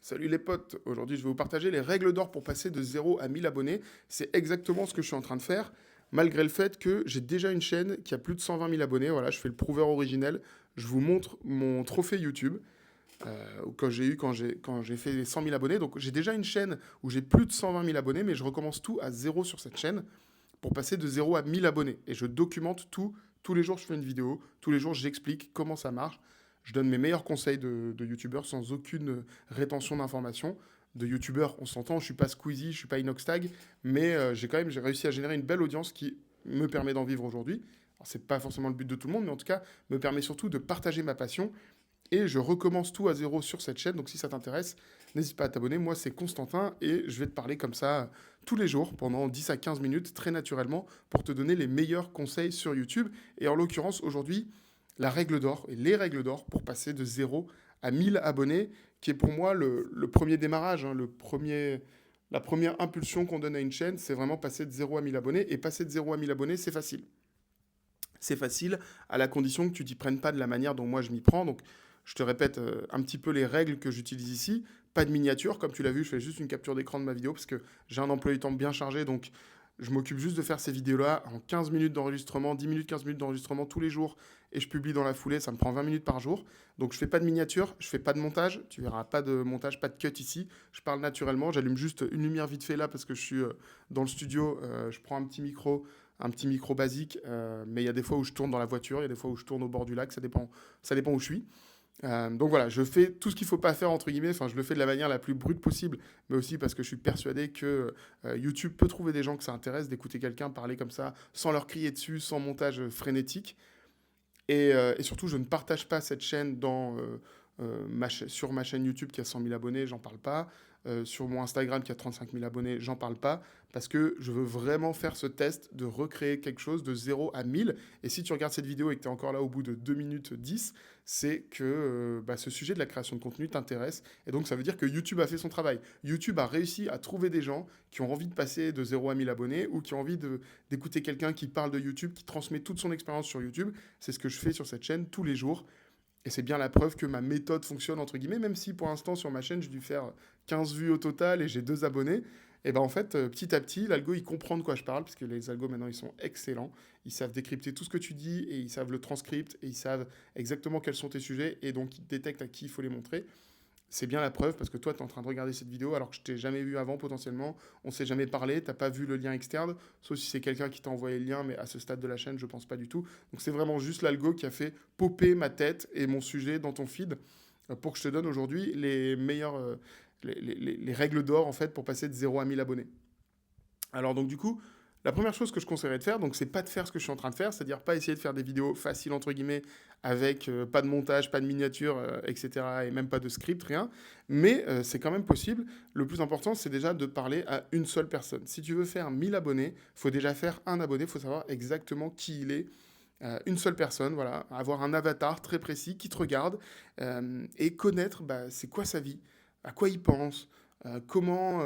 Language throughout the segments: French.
Salut les potes, aujourd'hui je vais vous partager les règles d'or pour passer de 0 à 1000 abonnés. C'est exactement ce que je suis en train de faire, malgré le fait que j'ai déjà une chaîne qui a plus de 120 000 abonnés. Voilà, je fais le prouveur originel. Je vous montre mon trophée YouTube que j'ai eu quand j'ai fait les 100 000 abonnés. Donc j'ai déjà une chaîne où j'ai plus de 120 000 abonnés, mais je recommence tout à zéro sur cette chaîne pour passer de 0 à 1000 abonnés. Et je documente tout. Tous les jours, je fais une vidéo. Tous les jours, j'explique comment ça marche. Je donne mes meilleurs conseils de youtubeur sans aucune rétention d'informations. De youtubeur, on s'entend, je suis pas Squeezie, je suis pas Inoxtag, mais j'ai réussi à générer une belle audience qui me permet d'en vivre aujourd'hui. Alors, c'est pas forcément le but de tout le monde, mais en tout cas, me permet surtout de partager ma passion. Et je recommence tout à zéro sur cette chaîne. Donc si ça t'intéresse, n'hésite pas à t'abonner. Moi, c'est Constantin et je vais te parler comme ça tous les jours pendant 10 à 15 minutes, très naturellement, pour te donner les meilleurs conseils sur YouTube. Et en l'occurrence, aujourd'hui, la règle d'or et les règles d'or pour passer de 0 à 1000 abonnés, qui est pour moi le premier démarrage, hein, la première impulsion qu'on donne à une chaîne, c'est vraiment passer de 0 à 1000 abonnés. Et passer de 0 à 1000 abonnés, c'est facile. C'est facile à la condition que tu t'y prennes pas de la manière dont moi je m'y prends. Donc, je te répète un petit peu les règles que j'utilise ici. Pas de miniature, comme tu l'as vu, je fais juste une capture d'écran de ma vidéo parce que j'ai un emploi du temps bien chargé. Donc, je m'occupe juste de faire ces vidéos-là en 15 minutes d'enregistrement, 10 minutes, 15 minutes d'enregistrement tous les jours et je publie dans la foulée. Ça me prend 20 minutes par jour. Donc, je fais pas de miniature, je fais pas de montage. Tu verras pas de montage, pas de cut ici. Je parle naturellement. J'allume juste une lumière vite fait là parce que je suis dans le studio. Je prends un petit micro basique, mais il y a des fois où je tourne dans la voiture, il y a des fois où je tourne au bord du lac, ça dépend où je suis. Donc voilà, je fais tout ce qu'il ne faut pas faire, entre guillemets, enfin je le fais de la manière la plus brute possible, mais aussi parce que je suis persuadé que YouTube peut trouver des gens que ça intéresse d'écouter quelqu'un parler comme ça, sans leur crier dessus, sans montage frénétique. Et surtout, je ne partage pas cette chaîne sur ma chaîne YouTube qui a 100 000 abonnés, j'en parle pas. Sur mon Instagram qui a 35 000 abonnés, j'en parle pas. Parce que je veux vraiment faire ce test de recréer quelque chose de 0 à 1000. Et si tu regardes cette vidéo et que tu es encore là au bout de 2 minutes 10, c'est que ce sujet de la création de contenu t'intéresse. Et donc ça veut dire que YouTube a fait son travail. YouTube a réussi à trouver des gens qui ont envie de passer de 0 à 1000 abonnés ou qui ont envie d'écouter quelqu'un qui parle de YouTube, qui transmet toute son expérience sur YouTube. C'est ce que je fais sur cette chaîne tous les jours. Et c'est bien la preuve que ma méthode fonctionne, entre guillemets, même si pour l'instant sur ma chaîne, j'ai dû faire 15 vues au total et j'ai 2 abonnés. Et ben en fait, petit à petit, l'algo, il comprend de quoi je parle, parce que les algos maintenant, ils sont excellents. Ils savent décrypter tout ce que tu dis et ils savent le transcript et ils savent exactement quels sont tes sujets et donc ils détectent à qui il faut les montrer. C'est bien la preuve parce que toi, tu es en train de regarder cette vidéo alors que je t'ai jamais vu avant potentiellement. On s'est jamais parlé, t'as pas vu le lien externe, sauf si c'est quelqu'un qui t'a envoyé le lien, mais à ce stade de la chaîne, je pense pas du tout. Donc c'est vraiment juste l'algo qui a fait popper ma tête et mon sujet dans ton feed pour que je te donne aujourd'hui les meilleures, les règles d'or en fait pour passer de 0 à 1000 abonnés. Alors donc du coup, la première chose que je conseillerais de faire, donc c'est pas de faire ce que je suis en train de faire, c'est-à-dire pas essayer de faire des vidéos faciles entre guillemets avec pas de montage, pas de miniature, etc. et même pas de script, rien. Mais c'est quand même possible. Le plus important, c'est déjà de parler à une seule personne. Si tu veux faire 1000 abonnés, faut déjà faire un abonné, faut savoir exactement qui il est. Une seule personne, voilà, avoir un avatar très précis qui te regarde et connaître c'est quoi sa vie, à quoi il pense, comment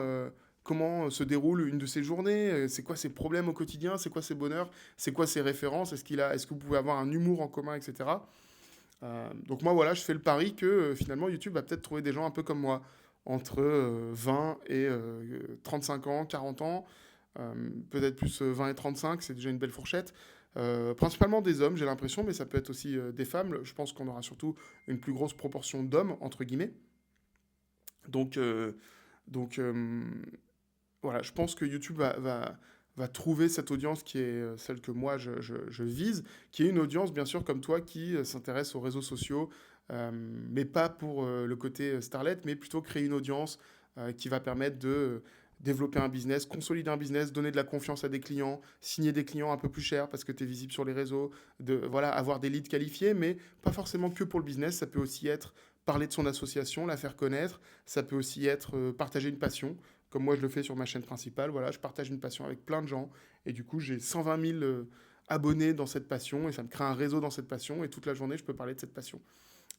se déroule une de ses journées, c'est quoi ses problèmes au quotidien, c'est quoi ses bonheurs, c'est quoi ses références, est-ce que vous pouvez avoir un humour en commun, etc. Donc moi voilà, je fais le pari que finalement YouTube va peut-être trouver des gens un peu comme moi, entre 20 et 35 ans, 40 ans, peut-être plus 20 et 35, c'est déjà une belle fourchette. Principalement des hommes, j'ai l'impression, mais ça peut être aussi des femmes. Je pense qu'on aura surtout une plus grosse proportion d'hommes, entre guillemets. Donc, euh, donc, voilà, je pense que YouTube va trouver cette audience qui est celle que moi je vise, qui est une audience bien sûr comme toi qui s'intéresse aux réseaux sociaux, mais pas pour le côté starlet, mais plutôt créer une audience qui va permettre de développer un business, consolider un business, donner de la confiance à des clients, signer des clients un peu plus chers parce que tu es visible sur les réseaux, voilà, avoir des leads qualifiés, mais pas forcément que pour le business, ça peut aussi être parler de son association, la faire connaître, ça peut aussi être partager une passion, comme moi je le fais sur ma chaîne principale. Voilà, je partage une passion avec plein de gens et du coup j'ai 120 000 abonnés dans cette passion et ça me crée un réseau dans cette passion et toute la journée je peux parler de cette passion.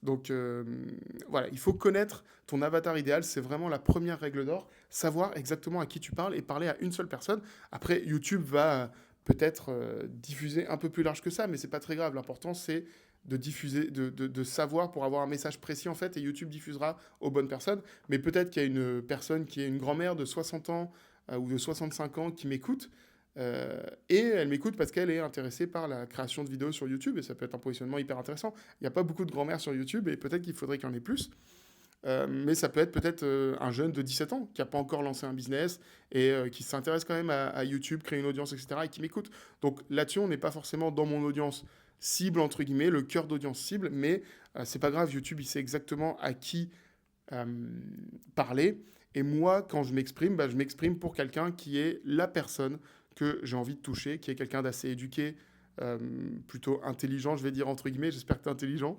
Donc voilà, il faut connaître ton avatar idéal, c'est vraiment la première règle d'or, savoir exactement à qui tu parles et parler à une seule personne. Après, YouTube va peut-être diffuser un peu plus large que ça, mais c'est pas très grave. L'important, c'est de diffuser, de savoir pour avoir un message précis en fait, et YouTube diffusera aux bonnes personnes. Mais peut-être qu'il y a une personne qui est une grand-mère de 60 ans ou de 65 ans qui m'écoute, et elle m'écoute parce qu'elle est intéressée par la création de vidéos sur YouTube, et ça peut être un positionnement hyper intéressant. Il n'y a pas beaucoup de grand-mères sur YouTube, et peut-être qu'il faudrait qu'il y en ait plus. Mais ça peut être un jeune de 17 ans qui n'a pas encore lancé un business et qui s'intéresse quand même à YouTube, créer une audience, etc. et qui m'écoute. Donc là-dessus, on n'est pas forcément dans mon audience cible, entre guillemets, le cœur d'audience cible, mais c'est pas grave, YouTube, il sait exactement à qui euh, parler. Et moi, quand je m'exprime, bah, je m'exprime pour quelqu'un qui est la personne que j'ai envie de toucher, qui est quelqu'un d'assez éduqué, euh, plutôt intelligent, je vais dire entre guillemets, j'espère que tu es intelligent,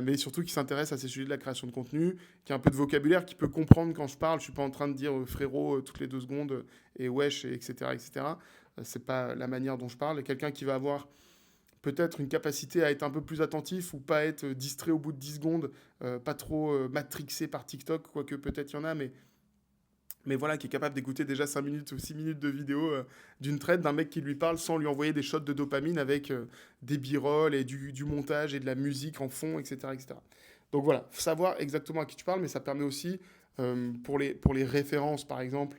mais surtout qui s'intéresse à ces sujets de la création de contenu, qui a un peu de vocabulaire, qui peut comprendre quand je parle. Je suis pas en train de dire frérot toutes les 2 secondes et wesh, etc. etc. C'est pas la manière dont je parle. Et quelqu'un qui va avoir peut-être une capacité à être un peu plus attentif ou pas être distrait au bout de 10 secondes, pas trop matrixé par TikTok, quoique peut-être il y en a, mais voilà, qui est capable d'écouter déjà 5 minutes ou 6 minutes de vidéo d'une traite d'un mec qui lui parle sans lui envoyer des shots de dopamine avec des b-rolls et du montage et de la musique en fond, etc., etc. Donc voilà, savoir exactement à qui tu parles, mais ça permet aussi, pour les références, par exemple,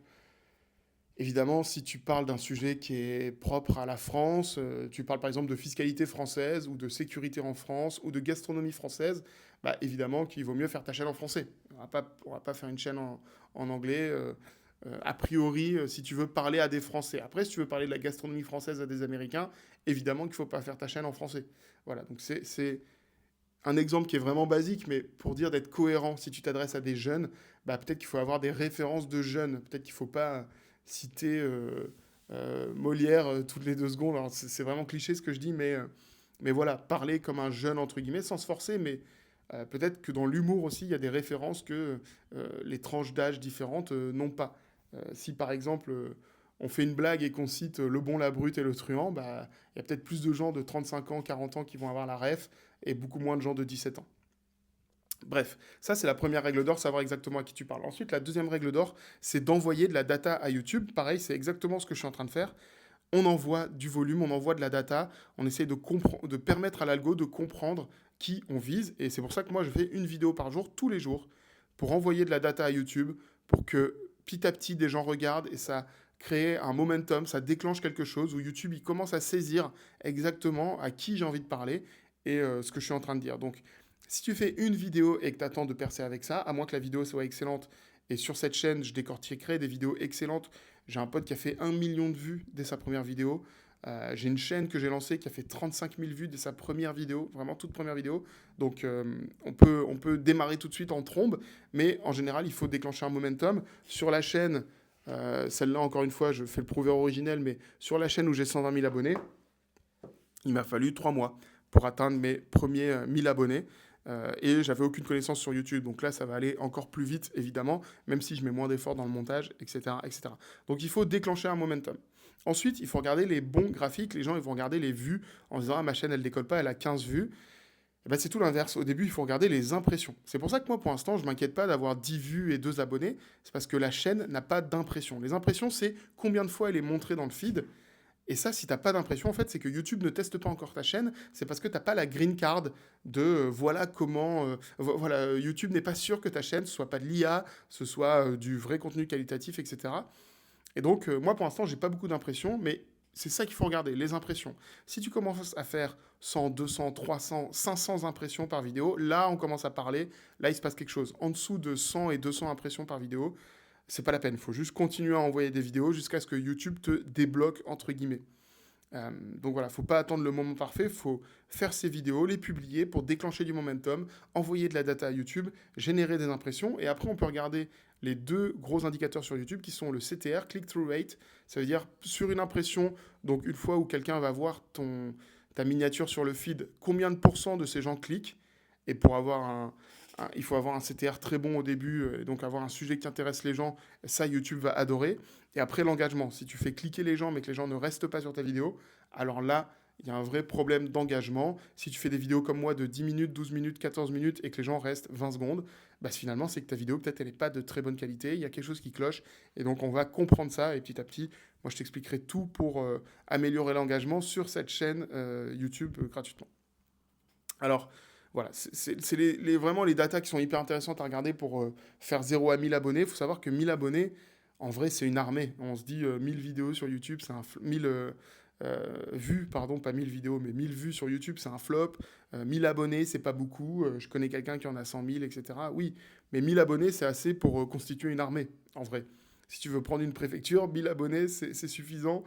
évidemment, si tu parles d'un sujet qui est propre à la France, tu parles par exemple de fiscalité française ou de sécurité en France ou de gastronomie française, bah, évidemment qu'il vaut mieux faire ta chaîne en français. On va pas faire une chaîne en anglais. A priori, si tu veux parler à des Français. Après, si tu veux parler de la gastronomie française à des Américains, évidemment qu'il ne faut pas faire ta chaîne en français. Voilà, donc c'est un exemple qui est vraiment basique, mais pour dire d'être cohérent, si tu t'adresses à des jeunes, bah, peut-être qu'il faut avoir des références de jeunes. Peut-être qu'il ne faut pas citer Molière toutes les 2 secondes. Alors, c'est vraiment cliché ce que je dis, mais voilà, parler comme un jeune, entre guillemets, sans se forcer, mais peut-être que dans l'humour aussi, il y a des références que les tranches d'âge différentes n'ont pas. Si par exemple, on fait une blague et qu'on cite Le Bon, la Brute et le Truand, bah, il y a peut-être plus de gens de 35 ans, 40 ans qui vont avoir la ref et beaucoup moins de gens de 17 ans. Bref, ça c'est la première règle d'or, savoir exactement à qui tu parles. Ensuite, la deuxième règle d'or, c'est d'envoyer de la data à YouTube. Pareil, c'est exactement ce que je suis en train de faire. On envoie du volume, on envoie de la data, on essaie de permettre à l'algo de comprendre qui on vise. Et c'est pour ça que moi, je fais une vidéo par jour, tous les jours, pour envoyer de la data à YouTube, pour que petit à petit, des gens regardent et ça crée un momentum, ça déclenche quelque chose où YouTube, il commence à saisir exactement à qui j'ai envie de parler et ce que je suis en train de dire. Donc, si tu fais une vidéo et que tu attends de percer avec ça, à moins que la vidéo soit excellente, et sur cette chaîne, je décortiquerai des vidéos excellentes. J'ai un pote qui a fait 1 million de vues dès sa première vidéo. J'ai une chaîne que j'ai lancée qui a fait 35 000 vues dès sa première vidéo, vraiment toute première vidéo. Donc on peut démarrer tout de suite en trombe, mais en général, il faut déclencher un momentum. Sur la chaîne, celle-là, encore une fois, je fais le prouveur originel, mais sur la chaîne où j'ai 120 000 abonnés, il m'a fallu 3 mois pour atteindre mes premiers 1000 abonnés. Et j'avais aucune connaissance sur YouTube. Donc là, ça va aller encore plus vite, évidemment, même si je mets moins d'efforts dans le montage, etc., etc. Donc il faut déclencher un momentum. Ensuite, il faut regarder les bons graphiques. Les gens, ils vont regarder les vues en disant, ah, ma chaîne, elle décolle pas, elle a 15 vues. Eh ben, c'est tout l'inverse. Au début, il faut regarder les impressions. C'est pour ça que moi, pour l'instant, je ne m'inquiète pas d'avoir 10 vues et 2 abonnés. C'est parce que la chaîne n'a pas d'impression. Les impressions, c'est combien de fois elle est montrée dans le feed. Et ça, si t'as pas d'impression, en fait, c'est que YouTube ne teste pas encore ta chaîne. C'est parce que t'as pas la green card de voilà comment. Voilà, YouTube n'est pas sûr que ta chaîne ce soit pas de l'IA, ce soit du vrai contenu qualitatif, etc. Et donc, moi, pour l'instant, j'ai pas beaucoup d'impressions, mais c'est ça qu'il faut regarder, les impressions. Si tu commences à faire 100, 200, 300, 500 impressions par vidéo, là, on commence à parler. Là, il se passe quelque chose. En dessous de 100 et 200 impressions par vidéo, c'est pas la peine. Il faut juste continuer à envoyer des vidéos jusqu'à ce que YouTube te débloque, entre guillemets. Donc voilà, faut pas attendre le moment parfait, faut faire ces vidéos, les publier pour déclencher du momentum, envoyer de la data à YouTube, générer des impressions, et après on peut regarder les 2 gros indicateurs sur YouTube qui sont le CTR, click-through rate, ça veut dire sur une impression, donc une fois où quelqu'un va voir ta miniature sur le feed, combien de pourcents de ces gens cliquent, et pour avoir il faut avoir un CTR très bon au début, et donc avoir un sujet qui intéresse les gens, ça YouTube va adorer. Et après l'engagement, si tu fais cliquer les gens mais que les gens ne restent pas sur ta vidéo, alors là, il y a un vrai problème d'engagement. Si tu fais des vidéos comme moi de 10 minutes, 12 minutes, 14 minutes et que les gens restent 20 secondes, bah finalement c'est que ta vidéo peut-être elle n'est pas de très bonne qualité, il y a quelque chose qui cloche et donc on va comprendre ça et petit à petit, moi je t'expliquerai tout pour améliorer l'engagement sur cette chaîne YouTube gratuitement. Alors, voilà, c'est vraiment les datas qui sont hyper intéressantes à regarder pour faire 0 à 1000 abonnés. Il faut savoir que 1000 abonnés, en vrai, c'est une armée. On se dit 1000 vidéos sur YouTube, 1000 vues, pardon, pas 1000 vidéos, mais 1000 vues sur YouTube, c'est un flop. 1000 abonnés, c'est pas beaucoup. Je connais quelqu'un qui en a 100 000, etc. Oui, mais 1000 abonnés, c'est assez pour constituer une armée, en vrai. Si tu veux prendre une préfecture, 1000 abonnés, c'est suffisant.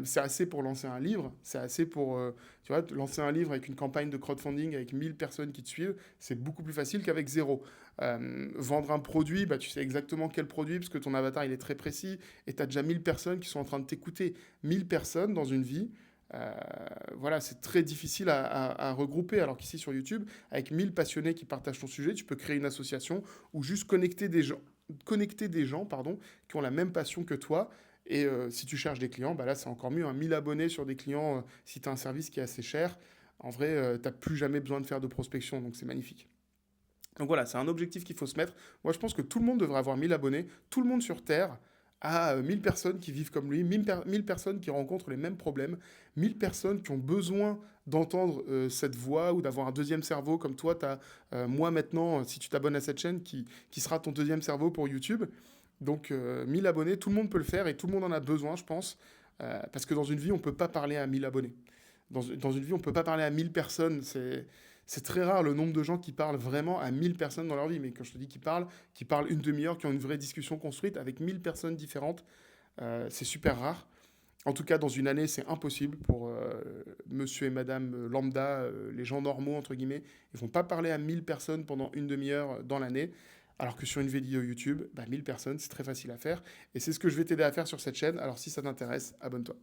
C'est assez pour lancer un livre. C'est assez pour, tu vois, lancer un livre avec une campagne de crowdfunding avec 1000 personnes qui te suivent. C'est beaucoup plus facile qu'avec zéro. Vendre un produit, bah, tu sais exactement quel produit, parce que ton avatar, il est très précis. Et tu as déjà 1000 personnes qui sont en train de t'écouter. 1000 personnes dans une vie. euh, voilà, c'est très difficile à regrouper. Alors qu'ici sur YouTube, avec 1000 passionnés qui partagent ton sujet, tu peux créer une association ou juste connecter des gens pardon, qui ont la même passion que toi. Et si tu cherches des clients, bah là c'est encore mieux. 1000 abonnés sur des clients, si tu as un service qui est assez cher, en vrai, tu n'as plus jamais besoin de faire de prospection. Donc c'est magnifique. Donc voilà, c'est un objectif qu'il faut se mettre. Moi, je pense que tout le monde devrait avoir 1000 abonnés. Tout le monde sur Terre a 1000 personnes qui vivent comme lui, 1000 personnes qui rencontrent les mêmes problèmes, 1000 personnes qui ont besoin d'entendre cette voix ou d'avoir un deuxième cerveau comme toi. Tu as, moi maintenant, si tu t'abonnes à cette chaîne, qui sera ton deuxième cerveau pour YouTube. Donc 1000 abonnés, tout le monde peut le faire et tout le monde en a besoin, je pense. Parce que dans une vie, on ne peut pas parler à 1000 abonnés. Dans une vie, on ne peut pas parler à 1000 personnes. C'est très rare le nombre de gens qui parlent vraiment à 1000 personnes dans leur vie. Mais quand je te dis qu'ils parlent une demi-heure, qui ont une vraie discussion construite avec 1000 personnes différentes, c'est super rare. En tout cas, dans une année, c'est impossible pour monsieur et madame lambda, les gens normaux, entre guillemets. Ils ne vont pas parler à 1000 personnes pendant une demi-heure dans l'année. Alors que sur une vidéo YouTube, 1000 personnes, c'est très facile à faire. Et c'est ce que je vais t'aider à faire sur cette chaîne. Alors si ça t'intéresse, abonne-toi.